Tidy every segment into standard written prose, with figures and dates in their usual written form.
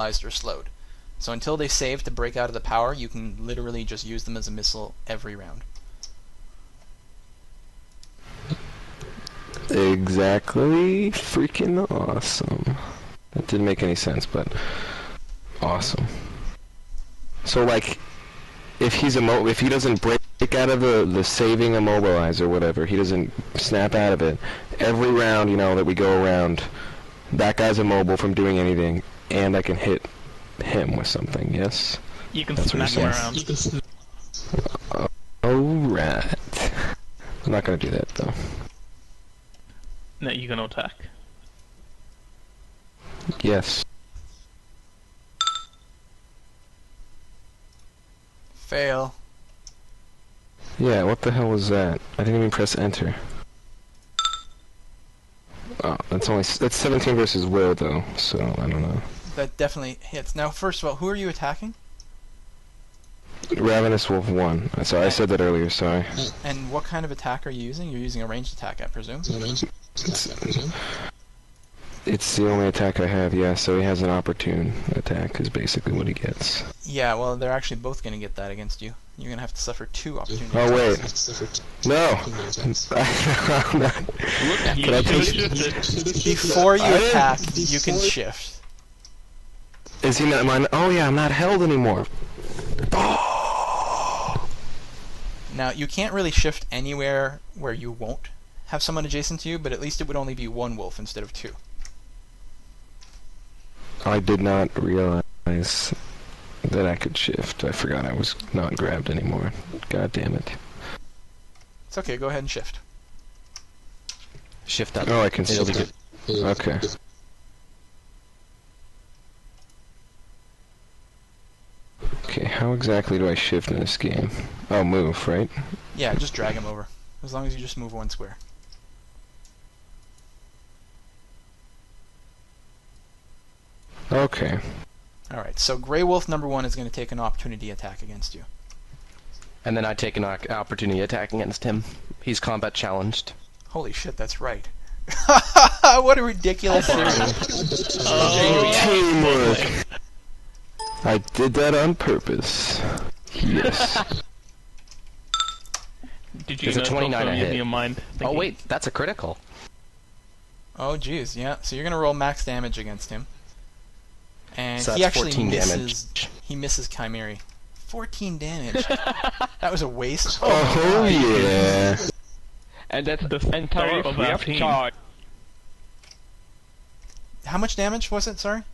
or slowed. So until they save to break out of the power, you can literally just use them as a missile every round. Exactly. Freaking awesome. That didn't make any sense, but awesome. So like, if he doesn't break out of the saving immobilize or whatever, he doesn't snap out of it, every round, you know, that we go around, that guy's immobile from doing anything, and I can hit him with something, yes? You can That's what smack you're him saying. around. Alright. I'm not gonna do that, though. No, you can attack. Yes. Fail. Yeah, what the hell was that? I didn't even press enter. Oh, that's 17 versus Will, though, so I don't know. That definitely hits. Now, first of all, who are you attacking? Ravenous Wolf 1. Sorry, I said that earlier, sorry. And what kind of attack are you using? You're using a ranged attack, I presume? It's the only attack I have, yeah, so he has an opportune attack, is basically what he gets. Yeah, well, they're actually both going to get that against you. You're going to have to suffer 2 opportunities. Oh, wait. No! Can I take... Before you attack, you can shift. Is he not mine? Oh, yeah, I'm not held anymore. Now, you can't really shift anywhere where you won't have someone adjacent to you, but at least it would only be 1 wolf instead of 2. I did not realize that I could shift. I forgot I was not grabbed anymore. God damn it. It's okay, go ahead and shift. Shift up. Oh, I can still do it. Okay. Okay, how exactly do I shift in this game? Oh, move, right? Yeah, just drag him over. As long as you just move 1 square. Okay. Alright, so Grey Wolf number 1 is going to take an opportunity attack against you. And then I take an opportunity attack against him. He's combat challenged. Holy shit, that's right. What a ridiculous series. Teamwork! I did that on purpose. Yes. Did you There's a know 29 I using hit. your mind? Oh thinking? wait, that's a critical. Oh jeez, yeah. So you're going to roll max damage against him. And So he that's actually 14 misses. damage. He misses Chimeri. 14 damage. That was a waste. Oh, yeah. And that's The the entire star of free our of team. charge. How much damage was it, sorry?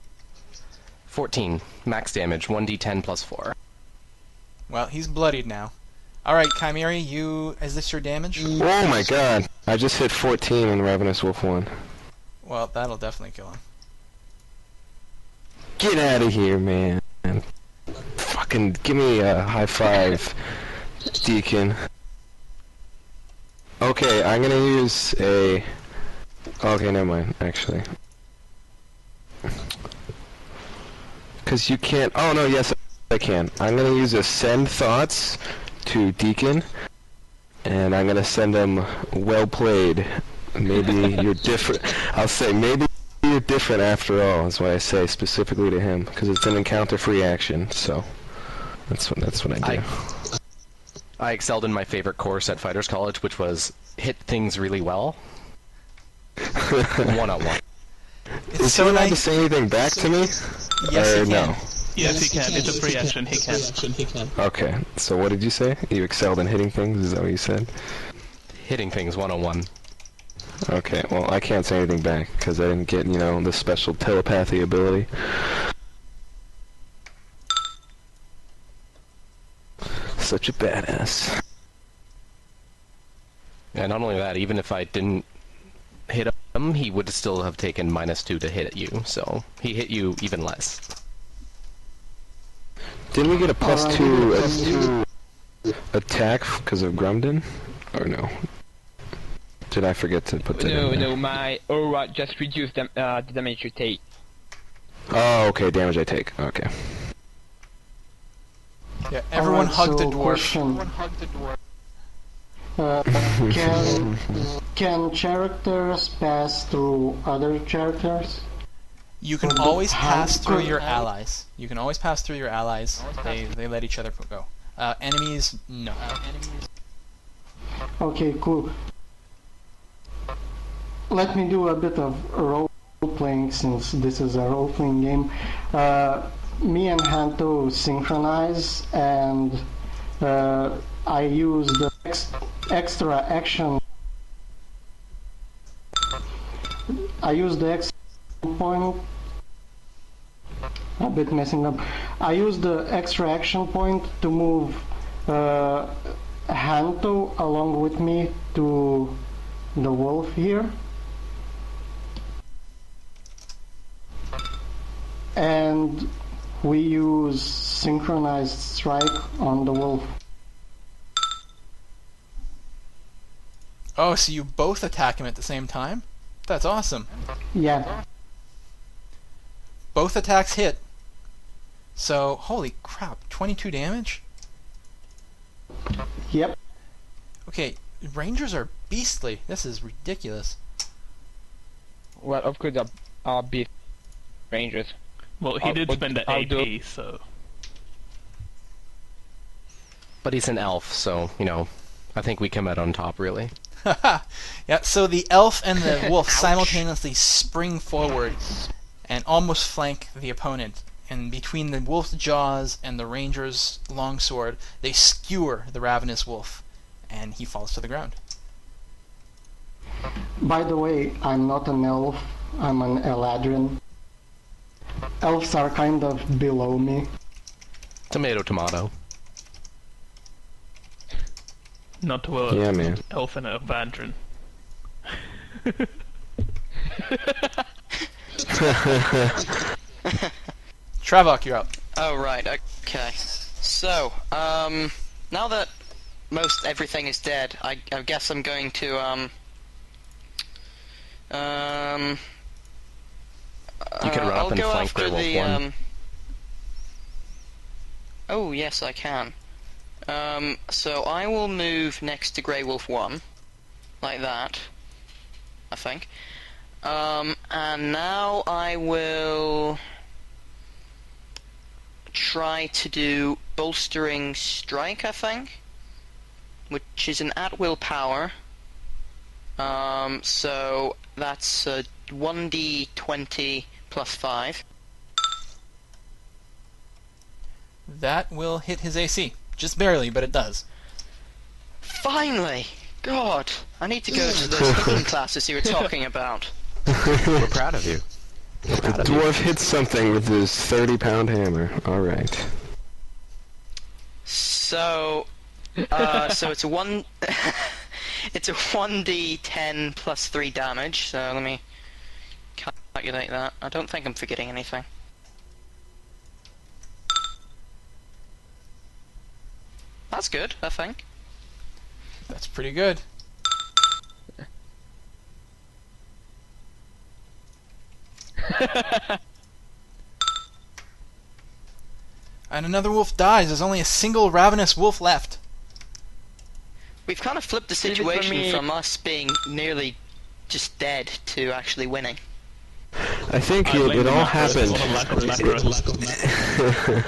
14. Max damage, 1d10 plus 4. Well, he's bloodied now. Alright, Chimeri, is this your damage? Oh my god. I just hit 14 on Ravenous Wolf 1. Well, that'll definitely kill him. Get out of here, man. Fucking give me a high five, Deacon. Okay, I'm gonna use a... Okay, never mind, actually. Because you can't... Oh, no, yes, I can. I'm gonna use a send thoughts to Deacon, and I'm gonna send him well played. Maybe you're different. I'll say, maybe you're different after all, is what I say specifically to him, because it's an encounter-free action, so... That's what I do. I excelled in my favorite course at Fighters College, which was hit things really well. One-on-one. It's Is so he allowed nice. to say anything back to me? Yes, Or he can. no? Yes, he can. It's a free action. He can. Okay, so what did you say? You excelled in hitting things, is that what you said? Hitting things one-on-one. Okay, well, I can't say anything back, because I didn't get, you know, the special telepathy ability. Such a badass. And not only that, even if I didn't hit him, he would still have taken -2 to hit you, so he hit you even less. Didn't we get a +2 attack because of Grumden? Or no? Did I forget to put that in No, there? no, my aura just reduced the damage you take. Oh, okay, damage I take. Okay. Yeah, everyone Alright, hug the so dwarf. question. Can characters pass through other characters? You can always pass through your allies. You can always pass through your allies. They let each other go. Enemies, no. Okay, cool. Let me do a bit of role playing since this is a role playing game. Me and Hanto synchronize, and I use the extra action. I use the extra point. A bit messing up. I use the extra action point to move Hanto along with me to the wolf here. And we use synchronized strike on the wolf. Oh, so you both attack him at the same time? That's awesome. Yeah. Both attacks hit. So, holy crap, 22 damage? Yep. Okay, Rangers are beastly. This is ridiculous. Well, of course, I'll beat Rangers. Well, he did spend the I'll AP, so... But he's an elf, so, you know, I think we come out on top, really. Yeah, so the elf and the wolf simultaneously spring forward and almost flank the opponent. And between the wolf's jaws and the ranger's longsword, they skewer the ravenous wolf, and he falls to the ground. By the way, I'm not an elf. I'm an Eladrin. Elves are kind of below me. Tomato, tomato. Not to worry. Yeah, man. Elf and Evandrin. Travok, you're up. Oh, right, okay. So, now that most everything is dead, I guess I'm going to, You can run I'll up and go flank after Grey the, Wolf 1. Oh, yes, I can. So I will move next to Grey Wolf 1, like that, I think. And now I will try to do Bolstering Strike, I think, which is an at-will power. So that's 1d20 plus 5. That will hit his AC. Just barely, but it does. Finally! God, I need to go to those cooking classes you were talking about. We're proud of you. We're The proud of you. dwarf hits something with his 30-pound hammer. Alright. So, so it's it's a 1d10 plus 3 damage, so let me calculate that. I don't think I'm forgetting anything. That's good, I think. That's pretty good. And another wolf dies. There's only a single ravenous wolf left. We've kind of flipped the Leave it for situation me. from us being nearly just dead to actually winning. I think I blame it the all macros, happened. lack of macros.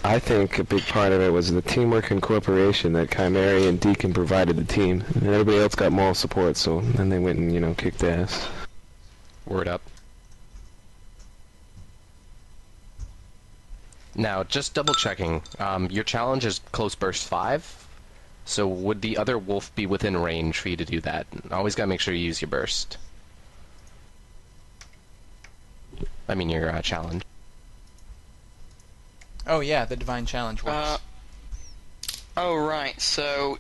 I think a big part of it was the teamwork and cooperation that Chimeri and Deacon provided the team. And everybody else got moral support, so then they went and, you know, kicked ass. Word up. Now, just double checking. Your challenge is close burst 5. So would the other wolf be within range for you to do that? Always gotta make sure you use your burst. I mean your challenge. Oh yeah, the divine challenge works. Oh, right, so...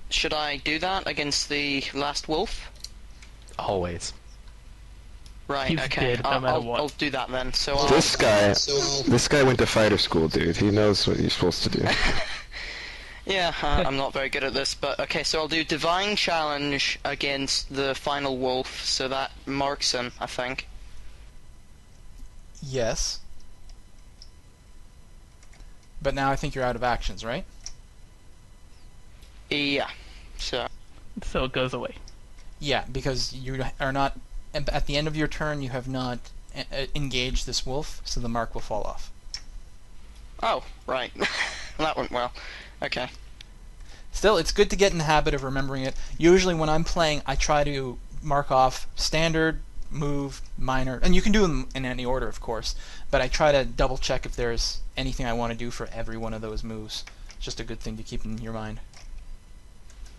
Should I do that against the last wolf? Always. Right, He's okay. dead, no matter what. I'll do that then. So I'll... This guy went to fighter school, dude. He knows what he's supposed to do. Yeah, I'm not very good at this, but okay, so I'll do Divine Challenge against the final wolf, so that marks him, I think. Yes. But now I think you're out of actions, right? Yeah, so... So it goes away. Yeah, because you are not at the end of your turn you have not engaged this wolf, so the mark will fall off. Oh, right. That went well. Okay. Still, it's good to get in the habit of remembering it. Usually when I'm playing, I try to mark off standard, move, minor, and you can do them in any order, of course, but I try to double check if there's anything I want to do for every one of those moves. It's just a good thing to keep in your mind.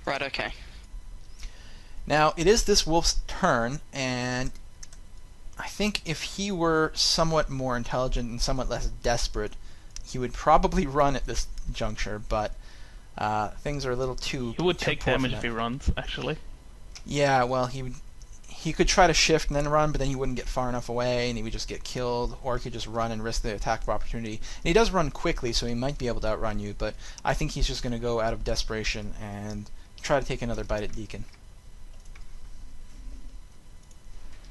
Right, okay. Now, it is this wolf's turn, and I think if he were somewhat more intelligent and somewhat less desperate, he would probably run at this juncture, but things are a little too... He would too take poor for damage that. if he runs, actually. Yeah, well, he could try to shift and then run, but then he wouldn't get far enough away, and he would just get killed, or he could just run and risk the attack of opportunity. And he does run quickly, so he might be able to outrun you, but I think he's just going to go out of desperation and try to take another bite at Deacon.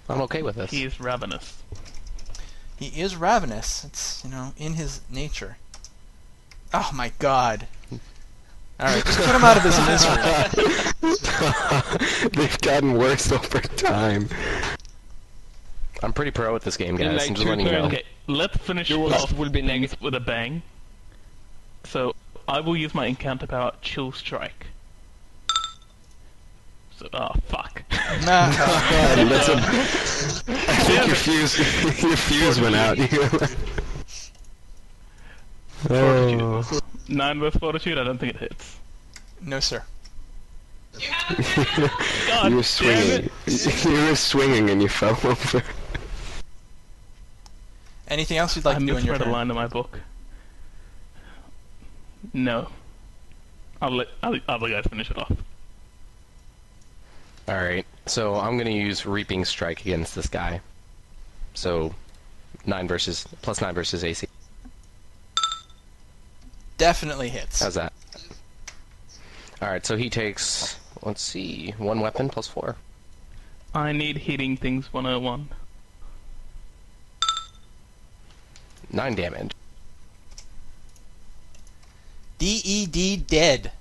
I'm okay with this. He is ravenous. He is ravenous. It's, in his nature. Oh my god. Alright, just put him out of his misery. They've gotten worse over time. I'm pretty pro at this game, In guys. like I'm just 2 letting you know. turns. Okay, let's finish Your wolf off will be things negative. with a bang. So, I will use my encounter power, Chill Strike. So, fuck. Nah. And that's I think your fuse went out. Oh. 9 with Fortitude, I don't think it hits. No, sir. God You were damn swinging. it! You were swinging and you fell over. Anything else you'd like I to do in your misread a turn? line in my book. No. I'll let other guys finish it off. Alright, so I'm gonna use Reaping Strike against this guy. So, plus 9 versus AC. Definitely hits. How's that? Alright, so he takes, let's see, 1 weapon plus 4. I need Hitting Things 101. 9 damage. DED dead.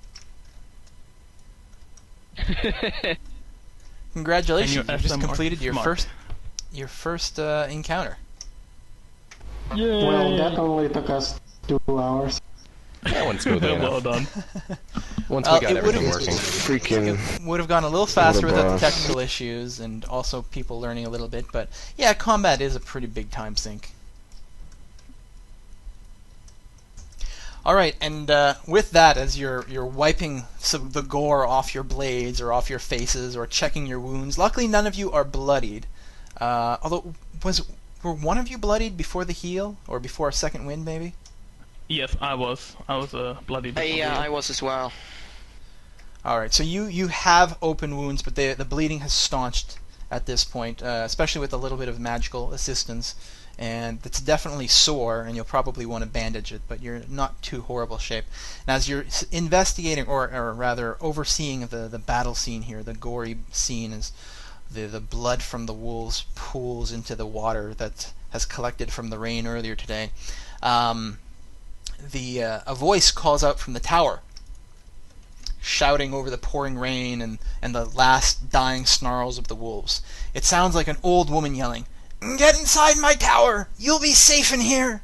Congratulations! And your You just SM are completed your smart. first encounter. Well, that only took us 2 hours. That went smoothly Well enough. done. Once Well, we got it everything would've- working. Freaking. Would have gone a little faster What a without the boss. technical issues and also people learning a little bit, but yeah, combat is a pretty big time sink. Alright, and with that, as you're wiping the gore off your blades or off your faces or checking your wounds, luckily none of you are bloodied. Although, were one of you bloodied before the heal? Or before a second wind, maybe? Yes, I was. I was bloody. Yeah, I was as well. Alright, so you have open wounds, but the bleeding has staunched at this point, especially with a little bit of magical assistance. And it's definitely sore, and you'll probably want to bandage it, but you're not too horrible shape. Now, as you're investigating, or rather overseeing the battle scene here, the gory scene, as the blood from the wolves pools into the water that has collected from the rain earlier today, a voice calls out from the tower, shouting over the pouring rain and the last dying snarls of the wolves. It sounds like an old woman yelling, "Get inside my tower! You'll be safe in here!"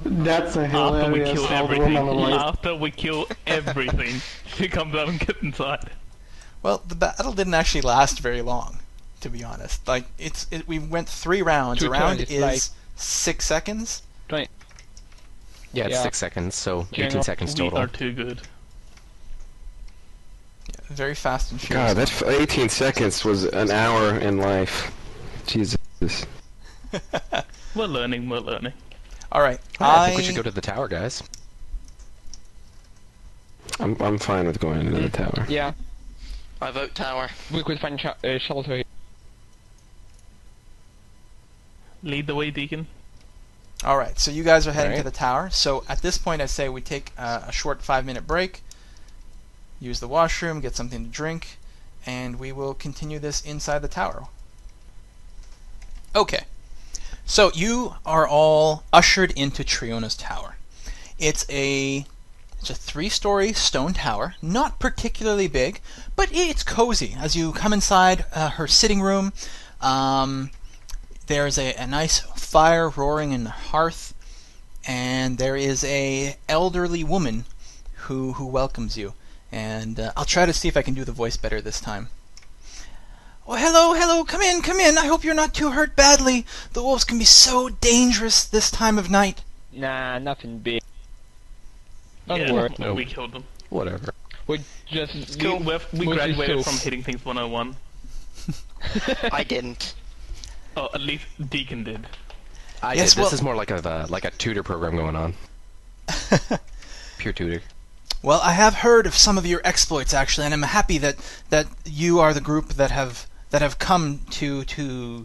That's a After we hilarious kill old everything. woman voice. After we kill everything, she comes out and gets inside. Well, the battle didn't actually last very long, to be honest. Like, we went 3 rounds. A 2 round turns, is like- 6 seconds. Yeah, it's Yeah. 6 seconds, so General, 18 seconds We total. are too good. Very fast and furious. God, that 18 seconds was an hour in life. Jesus. We're learning. We're learning. Alright, I think we should go to the tower, guys. I'm fine with going into the tower. Yeah, I vote tower. we could find shelter here. Lead the way, Deacon. Alright, so you guys are heading to Alright. the tower. So at this point, I say we take a short 5-minute break, use the washroom, get something to drink, and we will continue this inside the tower. Okay, so you are all ushered into Triona's tower. It's a It's a 3-story stone tower, not particularly big, but it's cozy. As you come inside her sitting room, there's a nice fire roaring in the hearth, and there is a elderly woman who welcomes you. And I'll try to see if I can do the voice better this time. Oh, hello, come in. I hope you're not too hurt badly. The wolves can be so dangerous this time of night. Nah, nothing big. Don't Yeah, worry. we killed them. Whatever. We just Cool. We graduated from hitting things 101. I didn't. Oh, at least Deacon did. Yes, This well- is more like a tutor program going on. Pure tutor. Well, I have heard of some of your exploits, actually, and I'm happy that you are the group that have come to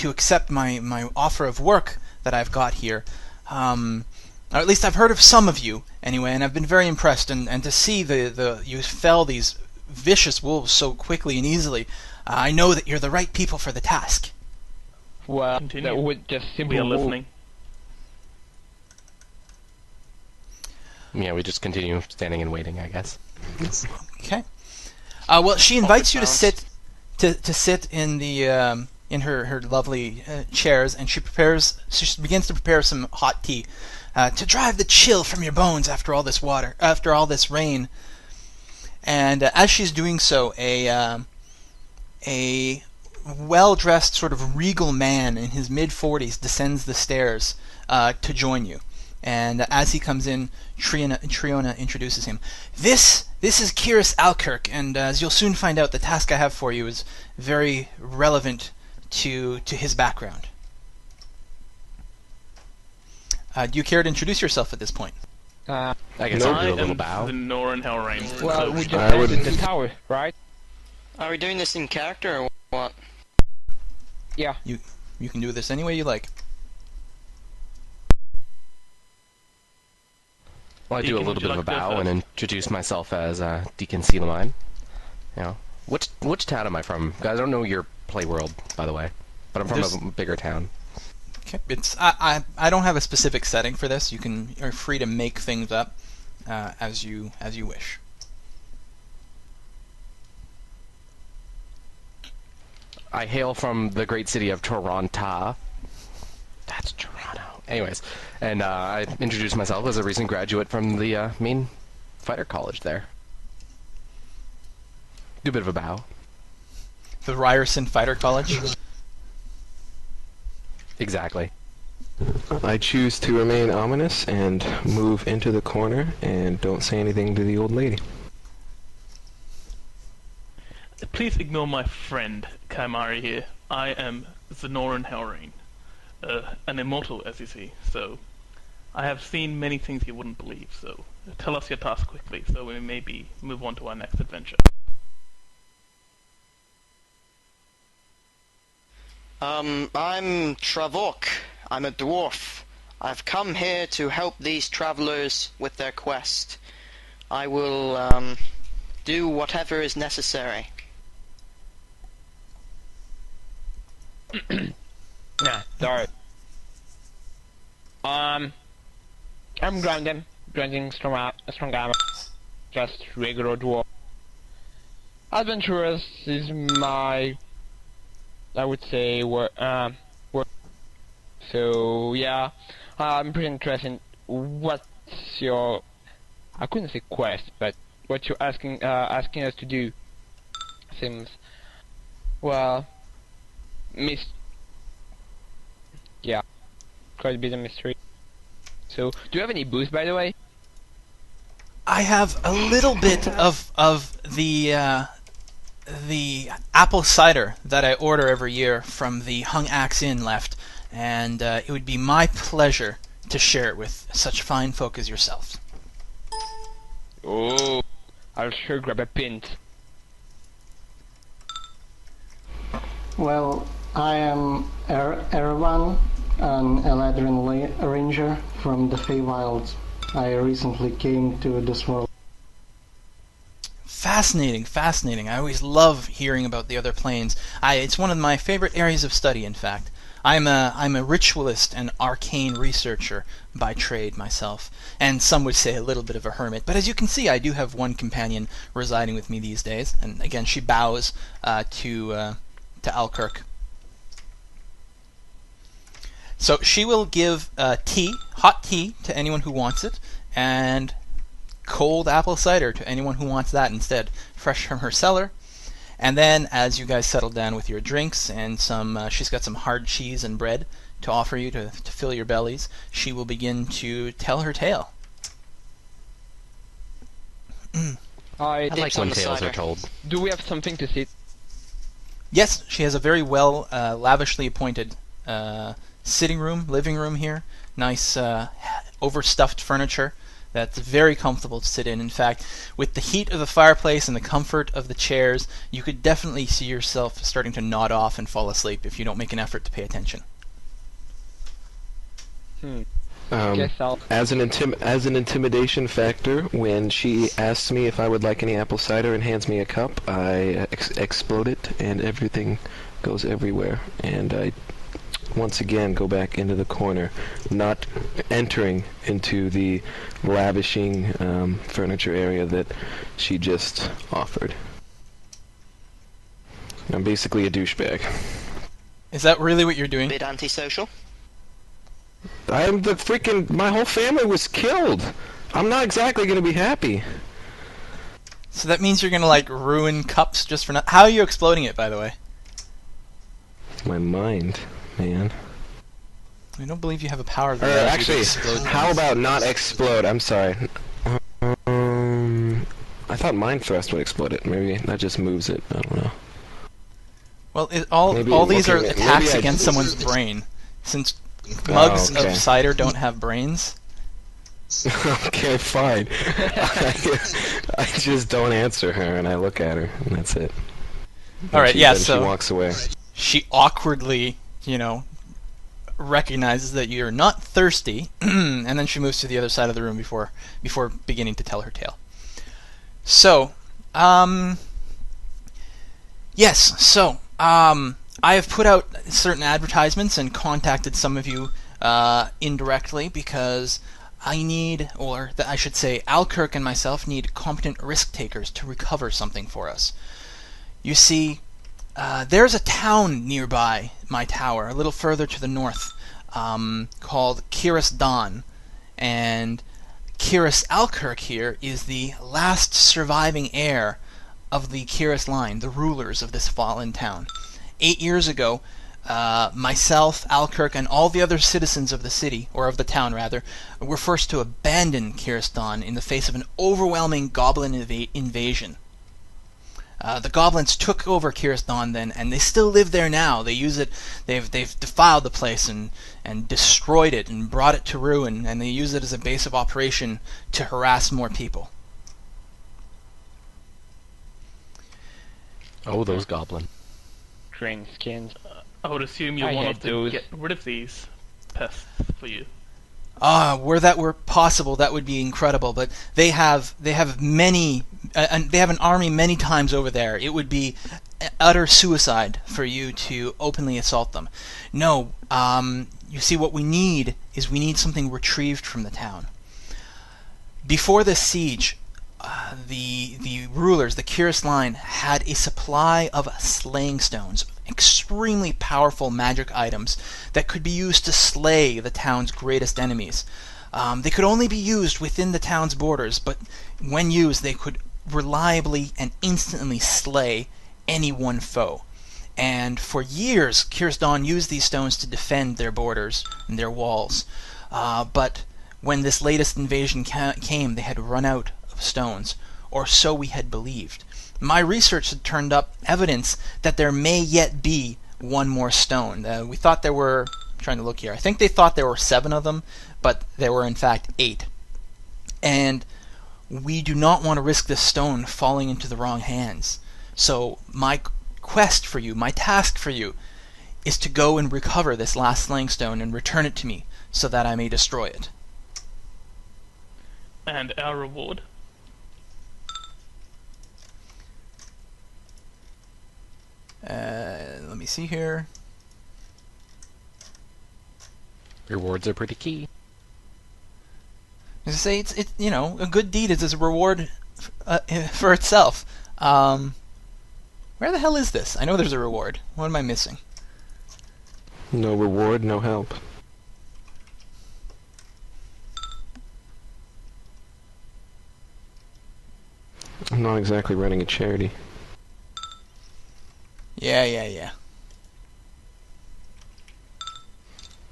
accept my offer of work that I've got here. Or at least I've heard of some of you, anyway, and I've been very impressed. And to see you fell these vicious wolves so quickly and easily, I know that you're the right people for the task. Well, Continue. that would just simply We are listening. Yeah, we just continue standing and waiting, I guess. Okay. Well, she invites you to sounds- sit in the in her lovely chairs, and she begins to prepare some hot tea to drive the chill from your bones after all this rain. And as she's doing so, a well-dressed, sort of regal man in his mid-40s descends the stairs to join you. And as he comes in, Triona introduces him. This is Kiris Alkirk, and as you'll soon find out, the task I have for you is very relevant to his background. Do you care to introduce yourself at this point? Uh, I guess No. I'll I do a little am bow. the Norin Hellrain. well, so we just I would- entered the tower, right? Are we doing this in character or what? Yeah. You can do this any way you like. Well, I do a Deacon, little would you bit of a like to go bow and first? introduce myself as Deacon Sealamine. You know, which town am I from? Guys, I don't know your play world, by the way, but I'm from There's- a bigger town. Okay. I don't have a specific setting for this. You're free to make things up as you wish. I hail from the great city of Toronto. That's Toronto. Anyways, and I introduced myself as a recent graduate from the main fighter college there. Do a bit of a bow. The Ryerson Fighter College. Exactly. I choose to remain ominous and move into the corner and don't say anything to the old lady. Please ignore my friend, Kaimari here. I am the Norin Hellrain. An immortal, as you see, so I have seen many things you wouldn't believe, so tell us your task quickly, so we may maybe move on to our next adventure. I'm Travok. I'm a dwarf. I've come here to help these travelers with their quest. I will, do whatever is necessary. Nah, sorry. I'm Grandin strong armor, just regular dwarf. Adventurous is my, I would say, work. So yeah, I'm pretty interested in what's your, I couldn't say quest, but what you're asking us to do seems, well, yeah, quite a bit of mystery. So, do you have any booze, by the way? I have a little bit of the apple cider that I order every year from the Hung Axe Inn left, and it would be my pleasure to share it with such fine folk as yourself. Oh, I'll sure grab a pint. Well, I am Erwan, an Eladrin ranger from the Feywilds. I recently came to this world. Fascinating, fascinating. I always love hearing about the other planes. It's one of my favorite areas of study, in fact. I'm a ritualist and arcane researcher by trade myself, and some would say a little bit of a hermit. But as you can see, I do have one companion residing with me these days. And again, she bows to Alkirk. So she will give tea, hot tea, to anyone who wants it, and cold apple cider to anyone who wants that instead, fresh from her cellar. And then, as you guys settle down with your drinks and she's got some hard cheese and bread to offer you to fill your bellies, she will begin to tell her tale. I like Dips on when the tales cider. are told. Do we have something to sit? Yes, she has a very well, lavishly appointed sitting room, living room here. Nice, overstuffed furniture that's very comfortable to sit in. In fact, with the heat of the fireplace and the comfort of the chairs, you could definitely see yourself starting to nod off and fall asleep if you don't make an effort to pay attention. Guess I'll. As an intimidation factor, when she asks me if I would like any apple cider and hands me a cup, I explode it, and everything goes everywhere. And I once again go back into the corner, not entering into the lavishing furniture area that she just offered. I'm basically a douchebag. Is that really what you're doing? Bit antisocial. I'm the freaking... My whole family was killed. I'm not exactly going to be happy. So that means you're gonna like ruin cups just for not. How are you exploding it, by the way? My mind, man. I don't believe you have a power that Or allows you to actually, explode how things. about not explode? I'm sorry. I thought Mind Thrust would explode it. Maybe that just moves it. I don't know. Well, all Maybe- these okay, are maybe attacks I- against someone's brain. Since mugs okay. of cider don't have brains. Okay, fine. I just don't answer her, and I look at her, and that's it. All right, yeah. Then So she walks away. she awkwardly, recognizes that you're not thirsty, and then she moves to the other side of the room before beginning to tell her tale. So, yes. So, I have put out certain advertisements and contacted some of you indirectly because I need, or I should say, Alkirk and myself need competent risk takers to recover something for us. You see, there's a town nearby my tower, a little further to the north, called Kiris Don, and Kiris Alkirk here is the last surviving heir of the Kiris line, the rulers of this fallen town. 8 years ago, myself, Alkirk, and all the other citizens of the city, or of the town rather, were forced to abandon Kiris Don in the face of an overwhelming goblin invasion. The goblins took over Kiris Don then, and they still live there now. They use it. They've defiled the place and destroyed it and brought it to ruin, and they use it as a base of operation to harass more people. Oh, those goblin. Green skins. I would assume you're I one hate of to those. get rid of these pests for you. Were that were possible, that would be incredible. But they have many, and they have an army many times over there. It would be utter suicide for you to openly assault them. No, you see, what we need is something retrieved from the town. Before this siege, the rulers, the Kiris line, had a supply of slaying stones, extremely powerful magic items that could be used to slay the town's greatest enemies. They could only be used within the town's borders, but when used, they could reliably and instantly slay any one foe. And for years, Kiris Don used these stones to defend their borders and their walls. But when this latest invasion came, they had run out of stones, or so we had believed. My research had turned up evidence that there may yet be one more stone. We thought there were, I'm trying to look here, I think they thought there were 7 of them, but there were in fact 8. And we do not want to risk this stone falling into the wrong hands. So my quest for you, my task for you, is to go and recover this last slaying stone and return it to me so that I may destroy it. And our reward? Let me see here. Rewards are pretty key. As I say, it's a good deed is a reward for itself. Where the hell is this? I know there's a reward. What am I missing? No reward, no help. I'm not exactly running a charity. Yeah.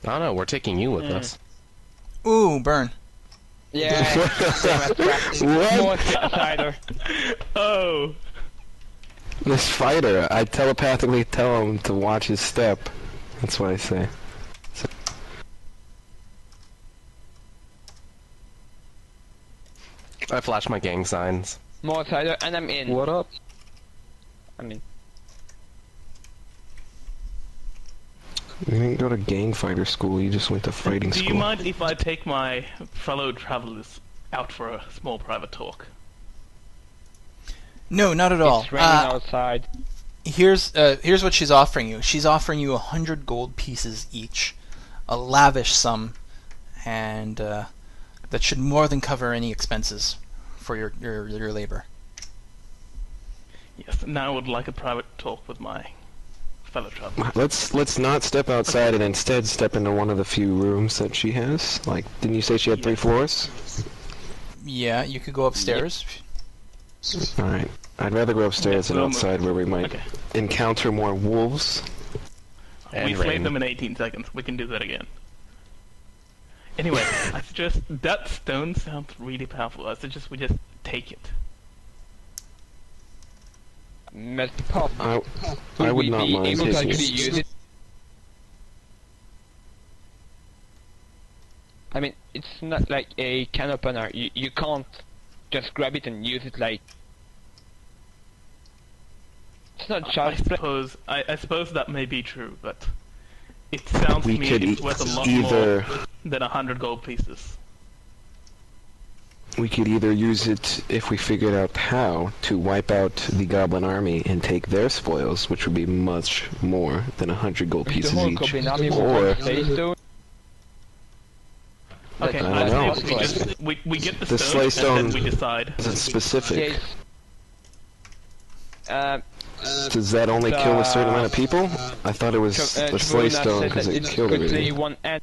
I don't know, we're taking you with us. Ooh, burn. Yeah, same as practice. More cider. Oh! This fighter, I telepathically tell him to watch his step. That's what I say. I flash my gang signs. More cider, and I'm in. What up? I'm in. You didn't go to gang fighter school, you just went to fighting Do school. you mind if I take my fellow travelers out for a small private talk? No, not at all. It's raining outside. Here's what she's offering you. She's offering you 100 gold pieces each, a lavish sum, and that should more than cover any expenses for your labor. Yes, now I would like a private talk with my fellow travelers. Let's not step outside and instead step into one of the few rooms that she has. Like, didn't you say she had 3 floors? Yeah, you could go upstairs. Alright. I'd rather go upstairs than outside where we might Okay. encounter more wolves. And We slayed rain. them in 18 seconds. We can do that again. Anyway, I suggest that stone sounds really powerful. I suggest we just take it. Must be pop. I Will would we not be mind able to taking actually it. use it? I mean, it's not like a can opener. You can't just grab it and use it like... It's not I child's play. suppose that may be true, but it sounds We to me could it's worth a lot either more than 100 gold pieces. we could either use it if we figured out how to wipe out the goblin army and take their spoils, which would be much more than 100 gold The pieces whole each, Goblin army will or want Slaystone. Okay, I I don't think know. we get the, The stone, Slaystone- and then we decide. is it specific? Yes. Does that only kill a certain amount of people? I thought it was the slay Tribuna stone said because that it it killed could slay everything. one end.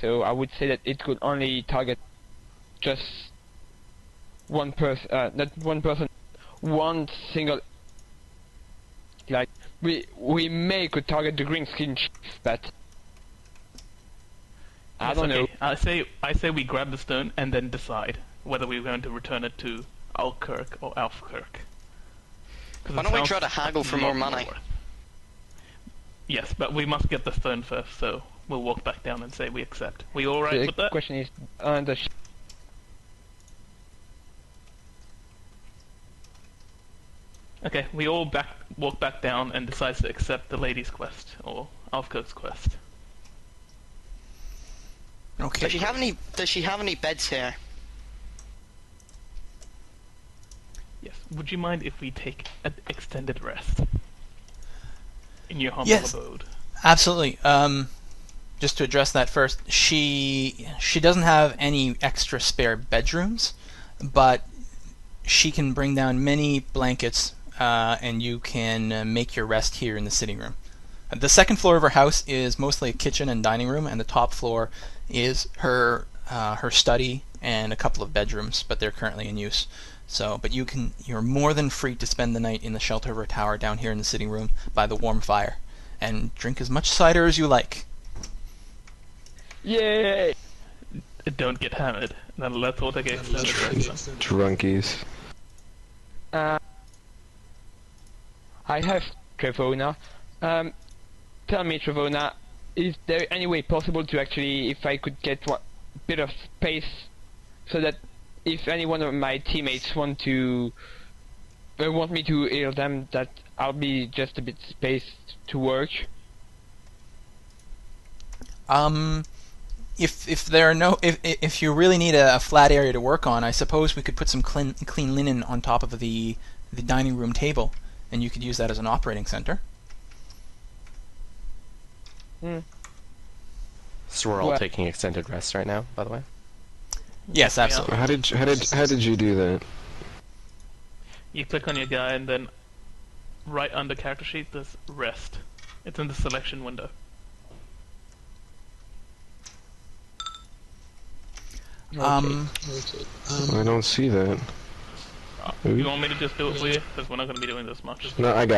So I would say that it could only target just one person, not one person, one single. Like we may could target the green skin chief, but I Yes, don't know. okay. I say we grab the stone and then decide whether we're going to return it to Alkirk or Alfkirk. 'Cause Why it don't we sounds try to haggle for a more lot money? worth. Yes, but we must get the stone first, so we'll walk back down and say we accept. We all right The with that? question is, Okay, we all walk back down and decide to accept the lady's quest or Alfkirk's quest. Okay. Does she have any beds here? Yes. Would you mind if we take an extended rest in your humble Yes. abode? Absolutely. Just to address that first, she doesn't have any extra spare bedrooms, but she can bring down many blankets, and you can make your rest here in the sitting room. The second floor of her house is mostly a kitchen and dining room, and the top floor is her study and a couple of bedrooms, but they're currently in use. So, but you're more than free to spend the night in the shelter of her tower down here in the sitting room by the warm fire, and drink as much cider as you like. yay! Don't get hammered. Then let's all take an extended rest. then. Drunkies. I have Trevona. Tell me, Trevona, is there any way possible to actually, if I could get a bit of space, so that if any one of my teammates want me to heal them, that I'll be just a bit space to work? If there are if you really need a flat area to work on, I suppose we could put some clean linen on top of the dining room table, and you could use that as an operating center. So we're all Well- taking extended rests right now, by the way. Yes, absolutely. How did you do that? You click on your guy, and then right under character sheet, there's rest. It's in the selection window. Um, I don't see that. You want me to just do it for you? Because we're not going to be doing this much. No, I got